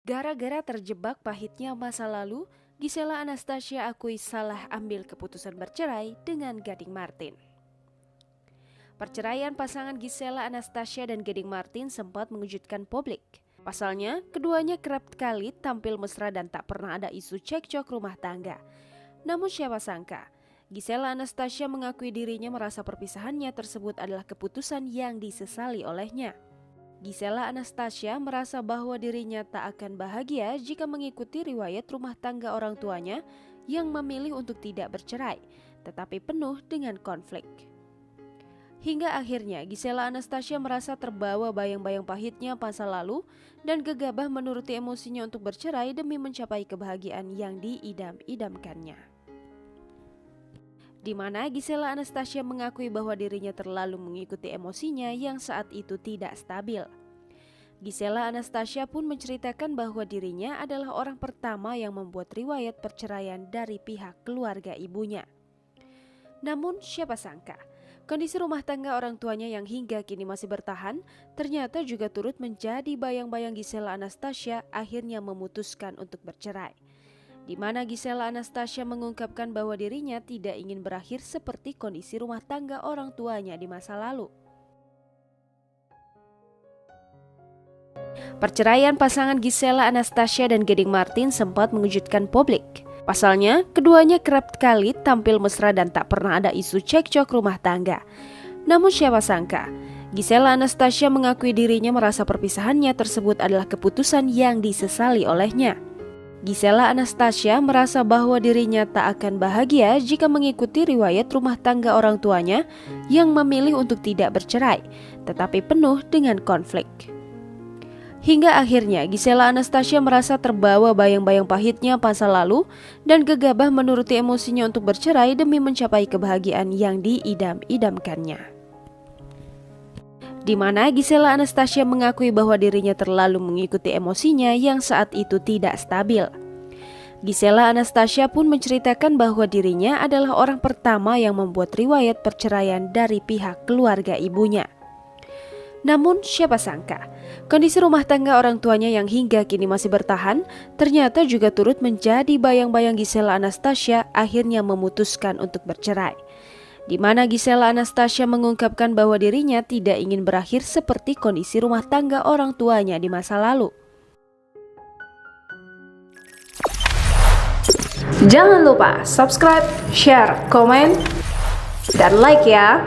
Gara-gara terjebak pahitnya masa lalu, Gisela Anastasia akui salah ambil keputusan bercerai dengan Gading Martin. Perceraian pasangan Gisela Anastasia dan Gading Martin sempat mengejutkan publik. Pasalnya, keduanya kerap kali tampil mesra dan tak pernah ada isu cekcok rumah tangga. Namun siapa sangka, Gisela Anastasia mengakui dirinya merasa perpisahannya tersebut adalah keputusan yang disesali olehnya. Gisela Anastasia merasa bahwa dirinya tak akan bahagia jika mengikuti riwayat rumah tangga orang tuanya yang memilih untuk tidak bercerai, tetapi penuh dengan konflik. Hingga akhirnya Gisela Anastasia merasa terbawa bayang-bayang pahitnya masa lalu dan gegabah menuruti emosinya untuk bercerai demi mencapai kebahagiaan yang diidam-idamkannya. Di mana Gisela Anastasia mengakui bahwa dirinya terlalu mengikuti emosinya yang saat itu tidak stabil. Gisela Anastasia pun menceritakan bahwa dirinya adalah orang pertama yang membuat riwayat perceraian dari pihak keluarga ibunya. Namun siapa sangka, kondisi rumah tangga orang tuanya yang hingga kini masih bertahan ternyata juga turut menjadi bayang-bayang Gisela Anastasia akhirnya memutuskan untuk bercerai. Di mana Gisela Anastasia mengungkapkan bahwa dirinya tidak ingin berakhir seperti kondisi rumah tangga orang tuanya di masa lalu. Perceraian pasangan Gisela Anastasia dan Gading Martin sempat mengejutkan publik. Pasalnya, keduanya kerap kali tampil mesra dan tak pernah ada isu cekcok rumah tangga. Namun siapa sangka, Gisela Anastasia mengakui dirinya merasa perpisahannya tersebut adalah keputusan yang disesali olehnya. Gisela Anastasia merasa bahwa dirinya tak akan bahagia jika mengikuti riwayat rumah tangga orang tuanya yang memilih untuk tidak bercerai, tetapi penuh dengan konflik. Hingga akhirnya Gisela Anastasia merasa terbawa bayang-bayang pahitnya masa lalu dan gegabah menuruti emosinya untuk bercerai demi mencapai kebahagiaan yang diidam-idamkannya. Di mana Gisela Anastasia mengakui bahwa dirinya terlalu mengikuti emosinya yang saat itu tidak stabil. Gisela Anastasia pun menceritakan bahwa dirinya adalah orang pertama yang membuat riwayat perceraian dari pihak keluarga ibunya. Namun siapa sangka, kondisi rumah tangga orang tuanya yang hingga kini masih bertahan ternyata juga turut menjadi bayang-bayang Gisela Anastasia akhirnya memutuskan untuk bercerai. Di mana Gisela Anastasia mengungkapkan bahwa dirinya tidak ingin berakhir seperti kondisi rumah tangga orang tuanya di masa lalu. Jangan lupa subscribe, share, komen, dan like ya.